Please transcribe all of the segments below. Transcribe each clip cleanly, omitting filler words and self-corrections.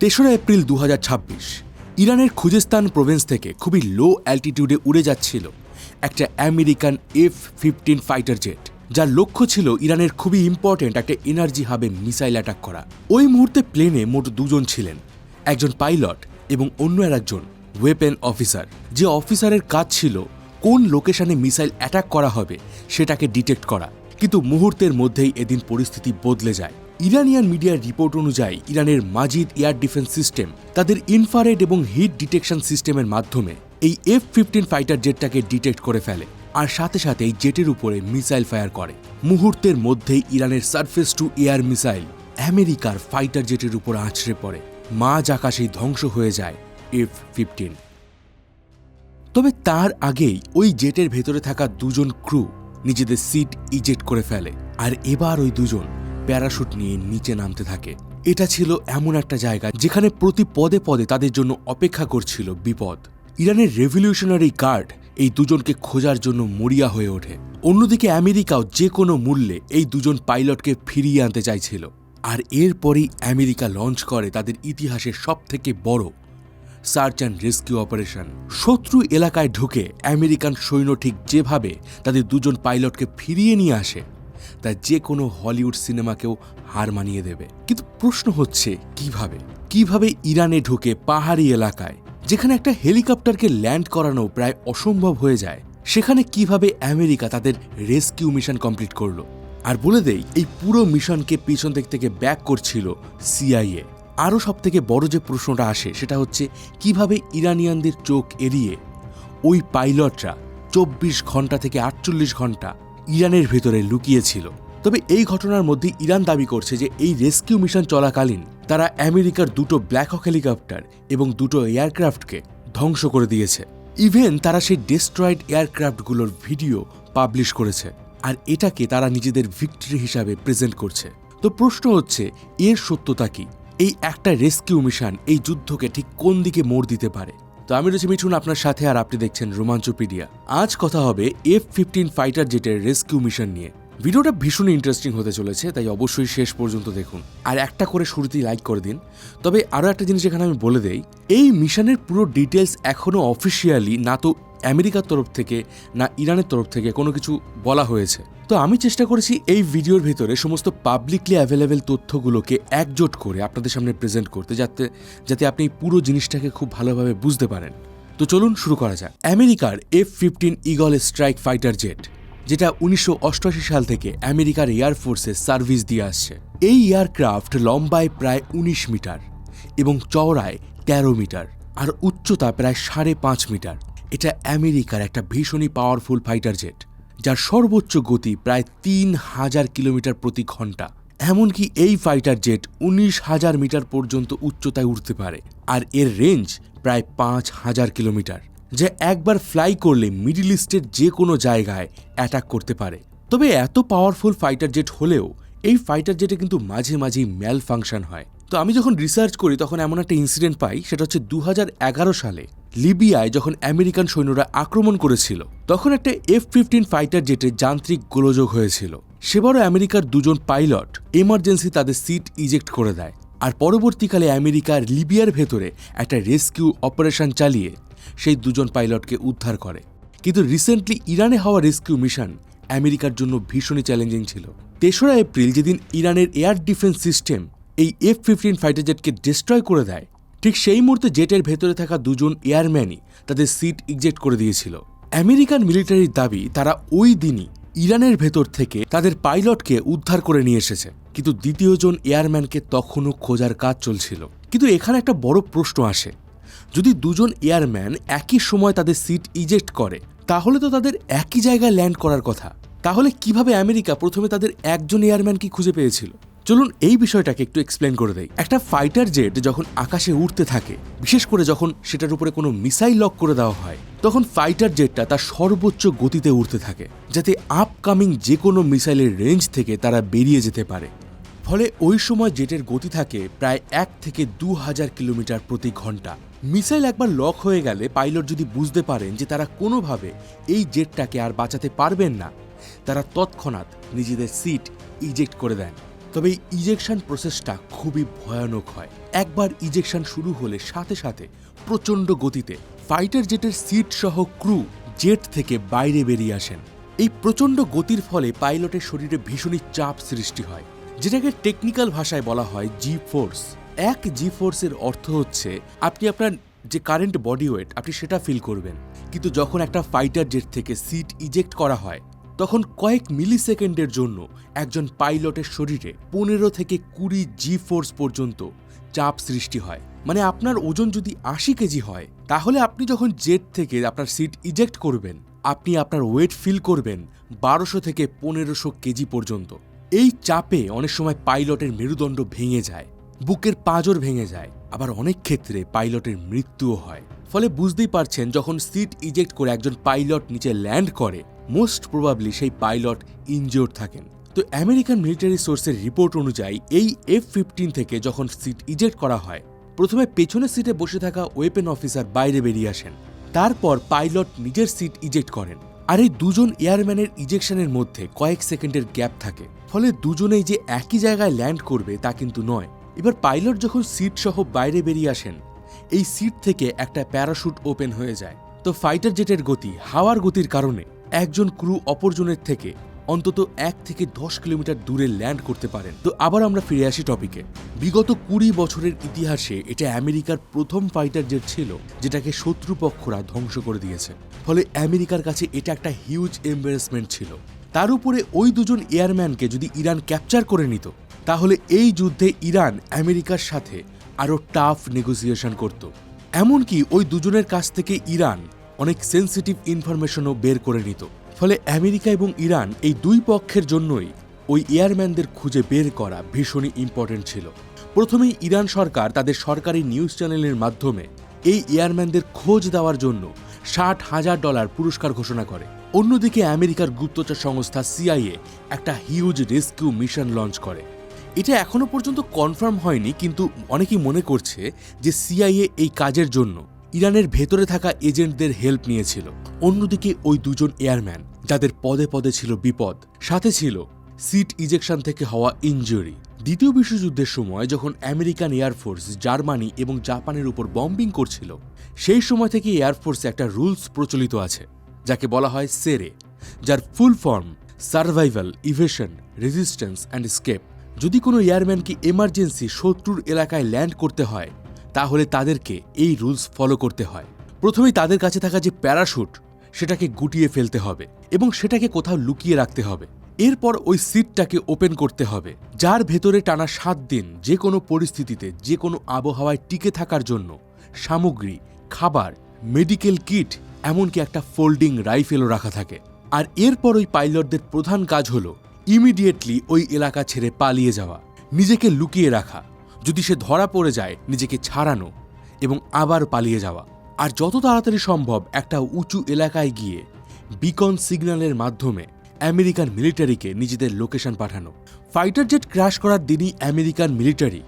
তেসরা এপ্রিল 2026 ইরানের Khuzestan Province থেকে খুবই লো অ্যালটিটিউডে উড়ে যাচ্ছিল একটা আমেরিকান F-15 ফাইটার জেট, যার লক্ষ্য ছিল ইরানের খুবই ইম্পর্টেন্ট একটা এনার্জি হাবে মিসাইল অ্যাটাক করা। ওই মুহূর্তে প্লেনে মোট দুজন ছিলেন, একজন পাইলট এবং অন্য একজন ওয়েপেন অফিসার, যে অফিসারের কাজ ছিল কোন লোকেশনে মিসাইল অ্যাটাক করা হবে সেটাকে ডিটেক্ট করা। কিন্তু মুহূর্তের মধ্যেই এদিন পরিস্থিতি বদলে যায়। ইরানিয়ান মিডিয়ার রিপোর্ট অনুযায়ী ইরানের মাজিদ এয়ার ডিফেন্স সিস্টেম তাদের ইনফ্রারেড এবং হিট ডিটেকশন সিস্টেমের মাধ্যমে এই F-15 ফাইটার জেটটাকে ডিটেক্ট করে ফেলে, আর সাথে সাথে এই জেটের উপরে মিসাইল ফায়ার করে। মুহূর্তের মধ্যেই ইরানের সারফেস টু এয়ার মিসাইল আমেরিকার ফাইটার জেটের উপর আছড়ে পড়ে, মাঝ আকাশেই ধ্বংস হয়ে যায় F-15। তবে তার আগেই ওই জেটের ভেতরে থাকা দুজন ক্রু নিজেদের সিট ইজেক্ট করে ফেলে, আর এবার ওই দুজন প্যারাশুট নিয়ে নিচে নামতে থাকে। এটা ছিল এমন একটা জায়গা যেখানে প্রতি পদে পদে তাদের জন্য অপেক্ষা করছিল বিপদ। ইরানের রেভলিউশনারি গার্ড এই দুজনকে খোঁজার জন্য মরিয়া হয়ে ওঠে। অন্যদিকে আমেরিকাও যে কোনো মূল্যে এই দুজন পাইলটকে ফিরিয়ে আনতে চাইছিল। আর এরপরই আমেরিকা লঞ্চ করে তাদের ইতিহাসের সবথেকে বড় সার্চ অ্যান্ড রেস্কিউ অপারেশন। শত্রু এলাকায় ঢুকে আমেরিকান সৈন্য ঠিক যেভাবে তাদের দুজন পাইলটকে ফিরিয়ে নিয়ে আসে, তা যে কোনো হলিউড সিনেমাকেও হার মানিয়ে দেবে। কিন্তু প্রশ্ন হচ্ছে কিভাবে ইরানে ঢুকে পাহাড়ি এলাকায়, যেখানে একটা হেলিকপ্টারকে ল্যান্ড করানো প্রায় অসম্ভব হয়ে যায়, সেখানে কিভাবে আমেরিকা তাদের রেস্কিউ মিশন কমপ্লিট করলো। আর বলে দেই, এই পুরো মিশনকে পিছন দিক থেকে ব্যাক করছিল CIA। আরও সবথেকে বড় যে প্রশ্নটা আসে সেটা হচ্ছে কিভাবে ইরানিয়ানদের চোখ এড়িয়ে ওই পাইলটরা 24 ঘন্টা থেকে 48 ঘন্টা ইরানের ভেতরে লুকিয়েছিল। তবে এই ঘটনার মধ্যে ইরান দাবি করছে যে এই রেস্কিউ মিশন চলাকালীন তারা আমেরিকার দুটো ব্ল্যাক হক হেলিকপ্টার এবং দুটো এয়ারক্রাফটকে ধ্বংস করে দিয়েছে। ইভেন তারা সেই ডেস্ট্রয়েড এয়ারক্রাফটগুলোর ভিডিও পাবলিশ করেছে, আর এটাকে তারা নিজেদের ভিক্টরি হিসাবে প্রেজেন্ট করছে। তো প্রশ্ন হচ্ছে, এর সত্যতা কি? এই একটা রেস্কিউ মিশন এই যুদ্ধকে ঠিক কোন দিকে মোড় দিতে পারে? তো আমি রয়েছি মিঠুন আপনার সাথে, আর আপনি দেখছেন রোমাঞ্চপিডিয়া। আজ কথা হবে F-15 ফাইটার জেটের রেস্কিউ মিশন নিয়ে। ভিডিওটা ভীষণ ইন্টারেস্টিং হতে চলেছে, তাই অবশ্যই শেষ পর্যন্ত দেখুন, আর একটা করে শুরুতেই লাইক করে দিন। তবে আরও একটা জিনিস এখানে আমি বলে দেই, এই মিশনের পুরো ডিটেলস এখনও অফিসিয়ালি না তো আমেরিকার তরফ থেকে না ইরানের তরফ থেকে কোনো কিছু বলা হয়েছে। তো আমি চেষ্টা করেছি এই ভিডিওর ভিতরে সমস্ত পাবলিকলি অ্যাভেলেবেল তথ্যগুলোকে একজোট করে আপনাদের সামনে প্রেজেন্ট করতে, যাতে আপনি পুরো জিনিসটাকে খুব ভালোভাবে বুঝতে পারেন। তো চলুন শুরু করা যাক। আমেরিকার F-15 eagle strike fighter jet, যেটা 1988 সাল থেকে আমেরিকার এয়ারফোর্সে সার্ভিস দিয়ে আসছে। এই এয়ারক্রাফট লম্বায় প্রায় 19 মিটার এবং চওড়ায় 13 মিটার আর উচ্চতা প্রায় 5.5 মিটার। এটা আমেরিকার একটা ভীষণই পাওয়ারফুল ফাইটার জেট, যার সর্বোচ্চ গতি প্রায় 3000 কিলোমিটার প্রতি ঘন্টা। এমনকি এই ফাইটার জেট 19,000 মিটার পর্যন্ত উচ্চতায় উঠতে পারে, আর এর রেঞ্জ প্রায় 5000 কিলোমিটার, যা একবার ফ্লাই করলে মিডল ইস্টের যে কোনো জায়গায় অ্যাটাক করতে পারে। তবে এত পাওয়ারফুল ফাইটার জেট হলেও এই ফাইটার জেটে কিন্তু মাঝে মাঝেই ম্যাল ফাংশন হয়। তো আমি যখন রিসার্চ করি তখন এমন একটা ইনসিডেন্ট পাই, সেটা হচ্ছে 2011 সালে লিবিয়ায় যখন আমেরিকান সৈন্যরা আক্রমণ করেছিল, তখন একটা F-15 ফাইটার জেটের যান্ত্রিক গোলযোগ হয়েছিল। সেবারও আমেরিকার দুজন পাইলট এমার্জেন্সি তাদের সিট ইজেক্ট করে দেয়, আর পরবর্তীকালে আমেরিকার লিবিয়ার ভেতরে একটা রেস্কিউ অপারেশন চালিয়ে সেই দুজন পাইলটকে উদ্ধার করে। কিন্তু রিসেন্টলি ইরানে হওয়া রেস্কিউ মিশন আমেরিকার জন্য ভীষণই চ্যালেঞ্জিং ছিল। 3রা এপ্রিল যেদিন ইরানের এয়ার ডিফেন্স সিস্টেম এই F-15 ফাইটার জেটকে ডিস্ট্রয় করে দেয়, ঠিক সেই মুহূর্তে জেটের ভেতরে থাকা দুজন এয়ারম্যানই তাদের সিট ইজেক্ট করে দিয়েছিল। আমেরিকান মিলিটারির দাবি তারা ওই দিনই ইরানের ভেতর থেকে তাদের পাইলটকে উদ্ধার করে নিয়ে এসেছে, কিন্তু দ্বিতীয়জন এয়ারম্যানকে তখনও খোঁজার কাজ চলছিল। কিন্তু এখানে একটা বড় প্রশ্ন আসে, যদি দুজন এয়ারম্যান একই সময় তাদের সিট ইজেক্ট করে, তাহলে তো তাদের একই জায়গায় ল্যান্ড করার কথা। তাহলে কিভাবে আমেরিকা প্রথমে তাদের একজন এয়ারম্যানকে খুঁজে পেয়েছিল? চলুন এই বিষয়টাকে একটু এক্সপ্লেন করে দেই। একটা ফাইটার জেট যখন আকাশে উঠতে থাকে, বিশেষ করে যখন সেটার উপরে কোনো মিসাইল লক করে দেওয়া হয়, তখন ফাইটার জেটটা তার সর্বোচ্চ গতিতে উঠতে থাকে, যাতে আপকামিং যে কোনো মিসাইলের রেঞ্জ থেকে তারা বেরিয়ে যেতে পারে। ফলে ওই সময় জেটের গতি থাকে প্রায় 1 থেকে 2000 কিলোমিটার প্রতি ঘন্টা। মিসাইল একবার লক হয়ে গেলে পাইলট যদি বুঝতে পারেন যে তারা কোনোভাবে এই জেটটাকে আর বাঁচাতে পারবেন না, তারা তৎক্ষণাৎ নিজেদের সিট ইজেক্ট করে দেন। তবে এই ইজেকশন প্রসেসটা খুবই ভয়ানক হয়। একবার ইজেকশন শুরু হলে সাথে সাথে প্রচণ্ড গতিতে ফাইটার জেটের সিট সহ ক্রু জেট থেকে বাইরে বেরিয়ে আসেন। এই প্রচণ্ড গতির ফলে পাইলটের শরীরে ভীষণই চাপ সৃষ্টি হয়, যেটাকে টেকনিক্যাল ভাষায় বলা হয় জি ফোর্স। এক জি ফোর্সের অর্থ হচ্ছে আপনি আপনার যে কারেন্ট বডি ওয়েট আপনি সেটা ফিল করবেন, কিন্তু যখন একটা ফাইটার জেট থেকে সিট ইজেক্ট করা হয় তখন কয়েক মিলি সেকেন্ডের জন্য একজন পাইলটের শরীরে 15 থেকে 20 জি ফোর্স পর্যন্ত চাপ সৃষ্টি হয়। মানে আপনার ওজন যদি 80 কেজি হয়, তাহলে আপনি যখন জেট থেকে আপনার সিট ইজেক্ট করবেন আপনি আপনার ওয়েট ফিল করবেন 1200 থেকে 1500 কেজি পর্যন্ত। এই চাপে অনেক সময় পাইলটের মেরুদণ্ড ভেঙে যায়, বুকের পাঁজর ভেঙে যায়, আবার অনেক ক্ষেত্রে পাইলটের মৃত্যুও হয়। ফলে বুঝতেই পারছেন, যখন সিট ইজেক্ট করে একজন পাইলট নিচে ল্যান্ড করে মোস্ট প্রবাবলি সেই পাইলট ইনজিওর্ড থাকেন। তো আমেরিকান মিলিটারি সোর্সের রিপোর্ট অনুযায়ী এই F-15 থেকে যখন সিট ইজেক্ট করা হয়, প্রথমে পেছনের সিটে বসে থাকা ওয়েপেন অফিসার বাইরে বেরিয়ে আসেন, তারপর পাইলট নিজের সিট ইজেক্ট করেন। আর এই দুজন এয়ারম্যানের ইজেকশনের মধ্যে কয়েক সেকেন্ডের গ্যাপ থাকে, ফলে দুজনেই যে একই জায়গায় ল্যান্ড করবে তা কিন্তু নয়। এবার পাইলট যখন সিট সহ বাইরে বেরিয়ে আসেন, এই সিট থেকে একটা প্যারাশুট ওপেন হয়ে যায়। তো ফাইটার জেটের গতি, হাওয়ার গতির কারণে একজন ক্রু অপরজনের থেকে অন্তত 1 থেকে 10 কিলোমিটার দূরে ল্যান্ড করতে পারেন। তো আবার আমরা ফিরে আসি টপিকে। বিগত 20 বছরের ইতিহাসে এটা আমেরিকার প্রথম ফাইটার জেট ছিল যেটাকে শত্রুপক্ষরা ধ্বংস করে দিয়েছে। ফলে আমেরিকার কাছে এটা একটা হিউজ এম্বারেসমেন্ট ছিল। তার উপরে ওই দুজন এয়ারম্যানকে যদি ইরান ক্যাপচার করে নিত, তাহলে এই যুদ্ধে ইরান আমেরিকার সাথে আরও টাফ নেগোসিয়েশন করত। এমনকি ওই দুজনের কাছ থেকে ইরান অনেক সেন্সিটিভ ইনফরমেশনও বের করে নিত। ফলে আমেরিকা এবং ইরান এই দুই পক্ষের জন্যই ওই এয়ারম্যানদের খুঁজে বের করা ভীষণই ইম্পর্টেন্ট ছিল। প্রথমেই ইরান সরকার তাদের সরকারি নিউজ চ্যানেলের মাধ্যমে এই এয়ারম্যানদের খোঁজ দেওয়ার জন্য $60,000 পুরস্কার ঘোষণা করে। অন্যদিকে আমেরিকার গুপ্তচর সংস্থা CIA একটা হিউজ রেস্কিউ মিশন লঞ্চ করে। এটা এখনো পর্যন্ত কনফার্ম হয়নি, কিন্তু অনেকেই মনে করছে যে CIA এই কাজের জন্য ইরানের ভেতরে থাকা এজেন্টদের হেল্প নিয়েছিল। অন্যদিকে ওই দুজন এয়ারম্যান যাদের পদে পদে ছিল বিপদ, সাথে ছিল সিট ইজেকশন থেকে হওয়া ইনজুরি। দ্বিতীয় বিশ্বযুদ্ধের সময় যখন আমেরিকান এয়ারফোর্স জার্মানি এবং জাপানের উপর বম্বিং করছিল, সেই সময় থেকে এয়ারফোর্সে একটা রুলস প্রচলিত আছে যাকে বলা হয় সেরে, যার full form survival, evasion, resistance and escape. যদি কোনো এয়ারম্যানকে এমার্জেন্সি শত্রুর এলাকায় ল্যান্ড করতে হয়, তাহলে তাদেরকে এই রুলস ফলো করতে হয়। প্রথমেই তাদের কাছে থাকা যে প্যারাশুট সেটাকে গুটিয়ে ফেলতে হবে এবং সেটাকে কোথাও লুকিয়ে রাখতে হবে। এরপর ওই সিটটাকে ওপেন করতে হবে, যার ভেতরে টানা 7 দিন যে কোনো পরিস্থিতিতে যে কোনো আবহাওয়ায় টিকে থাকার জন্য সামগ্রী, খাবার, মেডিকেল কিট, এমনকি একটা ফোল্ডিং রাইফেলও রাখা থাকে। আর এরপর ওই পাইলটদের প্রধান কাজ হলো ইমিডিয়েটলি ওই এলাকা ছেড়ে পালিয়ে যাওয়া, নিজেকে লুকিয়ে রাখা, যদি সে ধরা পড়ে যায় নিজেকে ছাড়ানো এবং আবার পালিয়ে যাওয়া। আর যত তাড়াতাড়ি সম্ভব একটা উঁচু এলাকায় গিয়ে বিকন সিগন্যালের মাধ্যমে আমেরিকান মিলিটারিকে নিজেদের লোকেশন পাঠানো। ফাইটার জেট ক্র্যাশ করার দিনই আমেরিকান মিলিটারি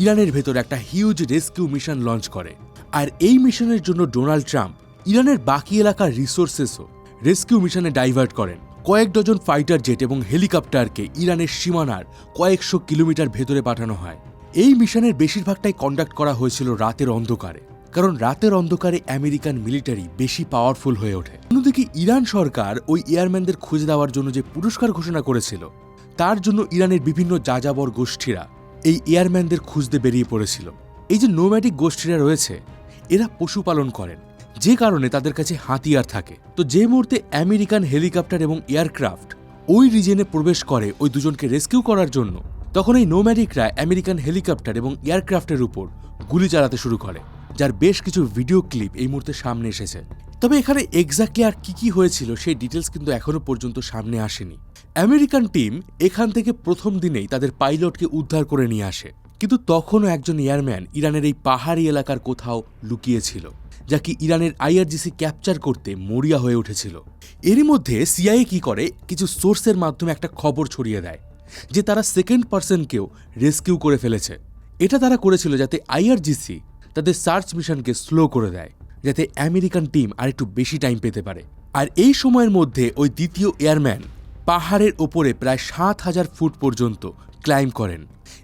ইরানের ভেতর একটা হিউজ রেস্কিউ মিশন লঞ্চ করে। আর এই মিশনের জন্য ডোনাল্ড ট্রাম্প ইরানের বাকি এলাকার রিসোর্সেসও রেস্কিউ মিশনে ডাইভার্ট করেন। কয়েক ডজন ফাইটার জেট এবং হেলিকপ্টারকে ইরানের সীমানার কয়েকশো কিলোমিটার ভেতরে পাঠানো হয়। এই মিশনের বেশিরভাগটাই কন্ডাক্ট করা হয়েছিল রাতের অন্ধকারে, কারণ রাতের অন্ধকারে আমেরিকান মিলিটারি বেশি পাওয়ারফুল হয়ে ওঠে। অন্যদিকে ইরান সরকার ওই এয়ারম্যানদের খুঁজে দেওয়ার জন্য যে পুরস্কার ঘোষণা করেছিল, তার জন্য ইরানের বিভিন্ন যাযাবর গোষ্ঠীরা এই এয়ারম্যানদের খুঁজতে বেরিয়ে পড়েছিল। এই যে নোম্যাডিক গোষ্ঠীরা রয়েছে, এরা পশুপালন করেন, যে কারণে তাদের কাছে হাতিয়ার থাকে। তো যে মুহূর্তে আমেরিকান হেলিকপ্টার এবং এয়ারক্রাফট ওই রিজনে প্রবেশ করে ওই দুজনকে রেস্কিউ করার জন্য, তখন এই নোম্যাডিকরা আমেরিকান হেলিকপ্টার এবং এয়ারক্রাফটের উপর গুলি চালাতে শুরু করে, যার বেশ কিছু ভিডিও ক্লিপ এই মুহূর্তে সামনে এসেছে। তবে এখানে এক্স্যাক্টলি আর কি হয়েছিল সেই ডিটেলস কিন্তু এখনো পর্যন্ত সামনে আসেনি। আমেরিকান টিম এখান থেকে প্রথম দিনেই তাদের পাইলটকে উদ্ধার করে নিয়ে আসে, কিন্তু তখনও একজন এয়ারম্যান ইরানের এই পাহাড়ি এলাকার কোথাও লুকিয়েছিল, যাকে ইরানের IRGC ক্যাপচার করতে মরিয়া হয়ে উঠেছিল। এরই মধ্যে CIA কি করে, কিছু সোর্সের মাধ্যমে একটা খবর ছড়িয়ে দেয় যে তারা সেকেন্ড পার্সনকেও রেস্কিউ করে ফেলেছে। এটা তারা করেছিল যাতে IRGC তাদের সার্চ মিশনকে স্লো করে দেয়, যাতে আমেরিকান টিম আরেকটু বেশি টাইম পেতে পারে। আর এই সময়ের মধ্যে ওই দ্বিতীয় এয়ারম্যান পাহাড়ের ওপরে প্রায় ৭,০০০ ফুট পর্যন্ত ক্লাইম্ব করেন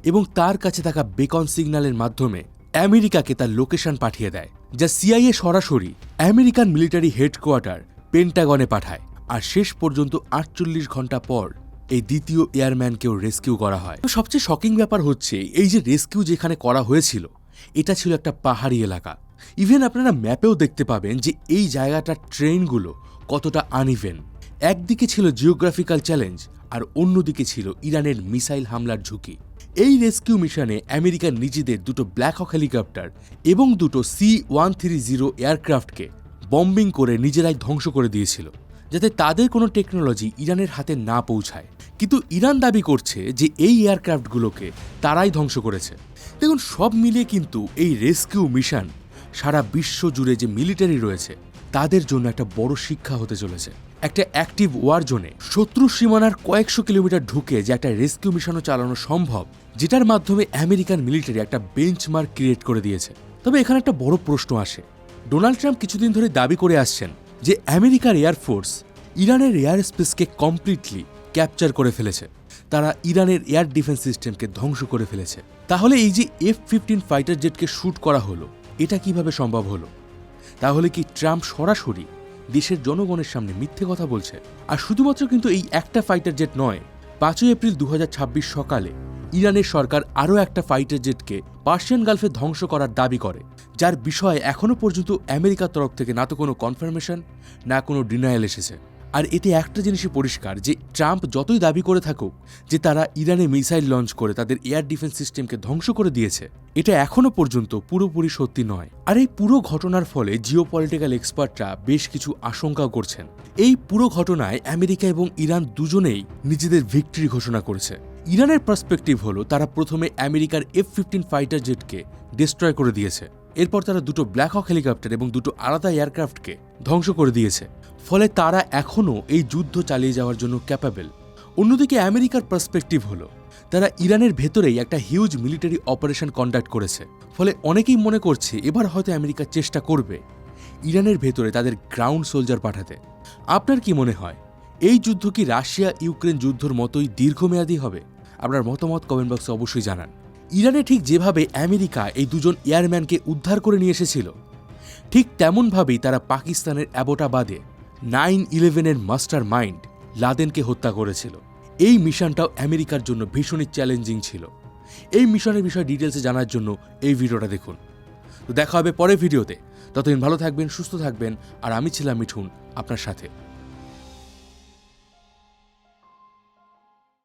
এবং তার কাছে থাকা বেকন সিগন্যালের মাধ্যমে আমেরিকাকে তার লোকেশন পাঠিয়ে দেয়, যা সিআইএ সরাসরি আমেরিকান মিলিটারি হেডকোয়ার্টার পেন্টাগনে পাঠায়। আর শেষ পর্যন্ত ৪৮ ঘন্টা পর এই দ্বিতীয় এয়ারম্যানকেও রেস্কিউ করা হয়। সবচেয়ে শকিং ব্যাপার হচ্ছে এই যে রেস্কিউ যেখানে করা হয়েছিল এটা ছিল একটা পাহাড়ি এলাকা। ইভেন আপনারা ম্যাপেও দেখতে পাবেন যে এই জায়গাটার ট্রেনগুলো কতটা আনইভেন। একদিকে ছিল জিওগ্রাফিক্যাল চ্যালেঞ্জ আর অন্যদিকে ছিল ইরানের মিসাইল হামলার ঝুঁকি। এই রেস্কিউ মিশনে আমেরিকার নিজেদের দুটো ব্ল্যাক হক হেলিকপ্টার এবং দুটো C-130 এয়ারক্রাফটকে বম্বিং করে নিজেরাই ধ্বংস করে দিয়েছিল, যাতে তাদের কোনো টেকনোলজি ইরানের হাতে না পৌঁছায়। কিন্তু ইরান দাবি করছে যে এই এয়ারক্রাফটগুলোকে তারাই ধ্বংস করেছে। দেখুন, সব মিলিয়ে কিন্তু এই রেস্কিউ মিশন সারা বিশ্ব জুড়ে যে মিলিটারি রয়েছে তাদের জন্য একটা বড় শিক্ষা হতে চলেছে। একটা অ্যাক্টিভ ওয়ার জোনে শত্রু সীমানার কয়েকশো কিলোমিটার ঢুকে যে একটা রেস্কিউ মিশনও চালানো সম্ভব, যেটার মাধ্যমে আমেরিকান মিলিটারি একটা বেঞ্চমার্ক ক্রিয়েট করে দিয়েছে। তবে এখানে একটা বড় প্রশ্ন আসে। ডোনাল্ড ট্রাম্প কিছুদিন ধরে দাবি করে আসছেন যে আমেরিকার এয়ারফোর্স ইরানের এয়ার স্পেসকে কমপ্লিটলি ক্যাপচার করে ফেলেছে, তারা ইরানের এয়ার ডিফেন্স সিস্টেমকে ধ্বংস করে ফেলেছে। তাহলে এই যে F-15 ফাইটার জেটকে শ্যুট করা হলো, এটা কিভাবে সম্ভব হলো? তাহলে কি ট্রাম্প সরাসরি দেশের জনগণের সামনে মিথ্যে কথা বলছে? আর শুধুমাত্র কিন্তু এই একটা ফাইটার জেট নয়, 5 এপ্রিল 2026 সকালে ইরানের সরকার আরও একটা ফাইটার জেটকে পার্সিয়ান গালফে ধ্বংস করার দাবি করে, যার বিষয়ে এখনও পর্যন্ত আমেরিকার তরফ থেকে না তো কোনো কনফার্মেশন না কোনো ডিনায়াল এসেছে। আর এতে একটা জিনিসই পরিষ্কার যে ট্রাম্প যতই দাবি করে থাকুক যে তারা ইরানে মিসাইল লঞ্চ করে তাদের এয়ার ডিফেন্স সিস্টেমকে ধ্বংস করে দিয়েছে, এটা এখনও পর্যন্ত পুরোপুরি সত্যি নয়। আর এই পুরো ঘটনার ফলে জিওপলিটিক্যাল এক্সপার্টরা বেশ কিছু আশঙ্কাও করছেন। এই পুরো ঘটনায় আমেরিকা এবং ইরান দুজনেই নিজেদের ভিক্টরি ঘোষণা করেছে। ইরানের পার্সপেক্টিভ হলো তারা প্রথমে আমেরিকার F-15 ফাইটার জেটকে ডিস্ট্রয় করে দিয়েছে, এরপর তারা দুটো ব্ল্যাক হক হেলিকপ্টার এবং দুটো আলাদা এয়ারক্রাফটকে ধ্বংস করে দিয়েছে, ফলে তারা এখনও এই যুদ্ধ চালিয়ে যাওয়ার জন্য ক্যাপাবেল। অন্যদিকে আমেরিকার পার্সপেক্টিভ হলো তারা ইরানের ভেতরেই একটা হিউজ মিলিটারি অপারেশন কন্ডাক্ট করেছে, ফলে অনেকেই মনে করছে এবার হয়তো আমেরিকা চেষ্টা করবে ইরানের ভেতরে তাদের গ্রাউন্ড সোলজার পাঠাতে। আপনার কি মনে হয় এই যুদ্ধ কি রাশিয়া ইউক্রেন যুদ্ধর মতোই দীর্ঘমেয়াদী হবে? আপনার মতামত কমেন্ট বক্সে অবশ্যই জানান। ইরানে ঠিক যেভাবে আমেরিকা এই দুজন এয়ারম্যানকে উদ্ধার করে নিয়ে এসেছিল, ঠিক তেমনভাবেই তারা পাকিস্তানের অ্যাবোটাবাদে 9/11-এর মাস্টার মাইন্ড লাদেনকে হত্যা করেছিল। এই মিশনটাও আমেরিকার জন্য ভীষণই চ্যালেঞ্জিং ছিল। এই মিশনের বিষয়ে ডিটেলসে জানার জন্য এই ভিডিওটা দেখুন। তো দেখা হবে পরের ভিডিওতে। ততদিন ভালো থাকবেন, সুস্থ থাকবেন, আর আমি ছিলাম মিঠুন আপনার সাথে।